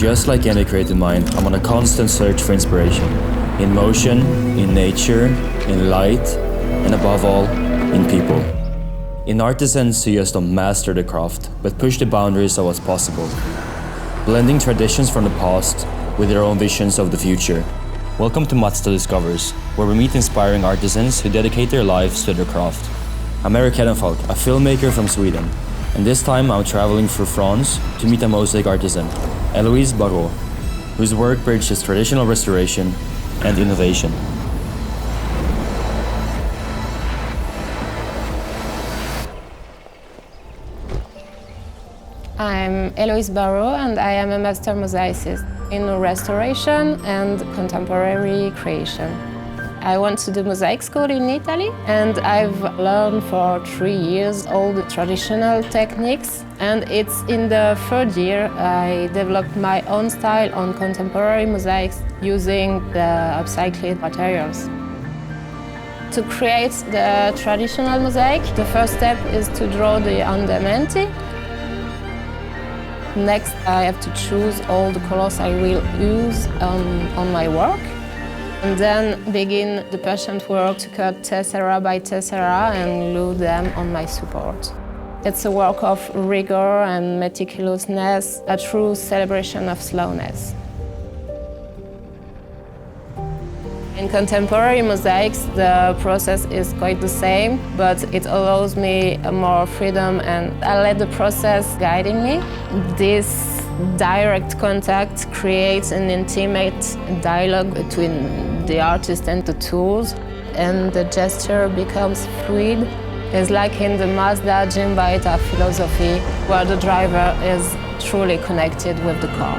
Just like any creative mind, I'm on a constant search for inspiration. In motion, in nature, in light, and above all, in people. In artisans who just don't master the craft, but push the boundaries of what's possible. Blending traditions from the past with their own visions of the future. Welcome to Mazda Discovers, where we meet inspiring artisans who dedicate their lives to their craft. I'm Erik Hedenfalk, a filmmaker from Sweden, and this time I'm traveling through France to meet a mosaic artisan, Eloïse Baro, whose work bridges traditional restoration and innovation. I'm Eloïse Baro and I am a master mosaicist in restoration and contemporary creation. I went to the mosaic school in Italy and I've learned for 3 years all the traditional techniques, and it's in the third year I developed my own style on contemporary mosaics using the upcycled materials. To create the traditional mosaic, the first step is to draw the andamento. Next, I have to choose all the colors I will use on my work, and then begin the patient work to cut tesserae by tesserae and glue them on my support. It's a work of rigor and meticulousness, a true celebration of slowness. In contemporary mosaics, the process is quite the same, but it allows me more freedom and I let the process guiding me. This direct contact creates an intimate dialogue between the artist and the tools, and the gesture becomes fluid. It's like in the Mazda Gimbaita philosophy, where the driver is truly connected with the car.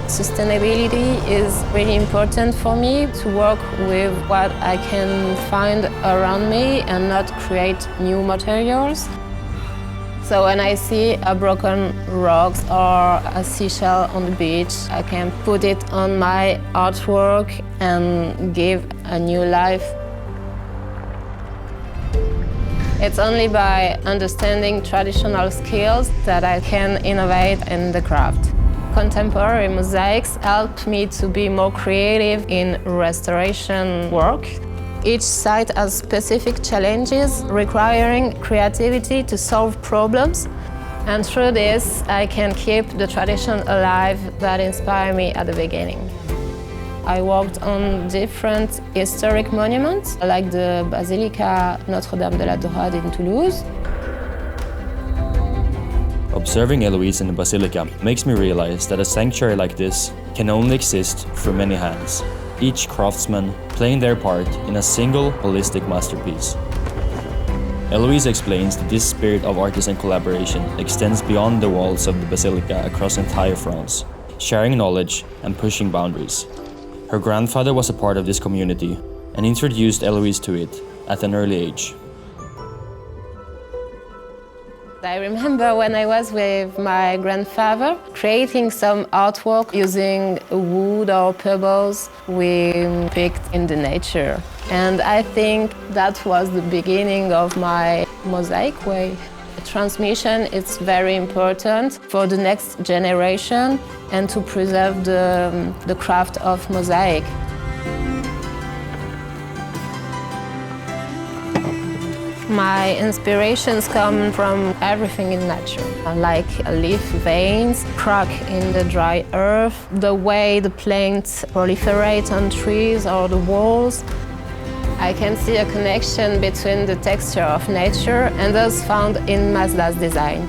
Sustainability is really important for me, to work with what I can find around me and not create new materials. So when I see a broken rocks or a seashell on the beach, I can put it on my artwork and give a new life. It's only by understanding traditional skills that I can innovate in the craft. Contemporary mosaics help me to be more creative in restoration work. Each site has specific challenges requiring creativity to solve problems, and through this I can keep the tradition alive that inspired me at the beginning. I worked on different historic monuments like the Basilica Notre-Dame de la Daurade in Toulouse. Observing Eloïse in the Basilica makes me realize that a sanctuary like this can only exist through many hands, each craftsman playing their part in a single holistic masterpiece. Eloïse explains that this spirit of artisan collaboration extends beyond the walls of the Basilica across entire France, sharing knowledge and pushing boundaries. Her grandfather was a part of this community and introduced Eloïse to it at an early age. I remember when I was with my grandfather creating some artwork using wood or pebbles we picked in the nature. And I think that was the beginning of my mosaic way. Transmission is very important for the next generation and to preserve the craft of mosaic. My inspirations come from everything in nature, like leaf veins, crack in the dry earth, the way the plants proliferate on trees or the walls. I can see a connection between the texture of nature and those found in Mazda's design.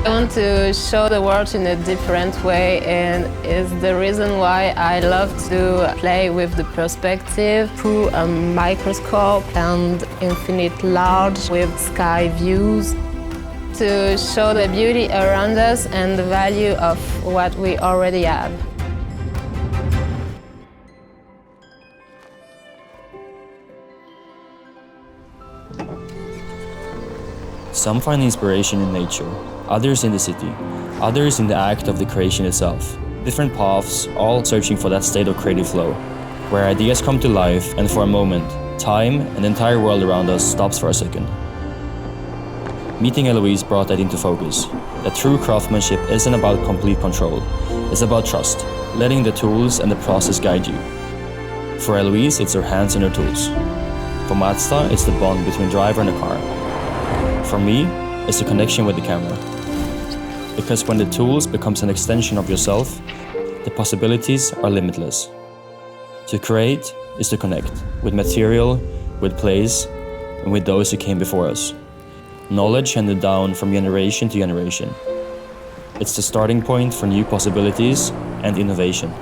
I want to show the world in a different way, and is the reason why I love to play with the perspective through a microscope and infinite large with sky views, to show the beauty around us and the value of what we already have. Some find inspiration in nature, others in the city, others in the act of the creation itself. Different paths, all searching for that state of creative flow, where ideas come to life and for a moment Time and the entire world around us stops for a second. Meeting Eloïse brought that into focus. That true craftsmanship isn't about complete control, it's about trust, letting the tools and the process guide you. For Eloïse, it's her hands and her tools. For Mazda, it's the bond between driver and the car. For me, it's the connection with the camera. Because when the tools becomes an extension of yourself, the possibilities are limitless. To create is to connect with material, with place, and with those who came before us. Knowledge handed down from generation to generation. It's the starting point for new possibilities and innovation.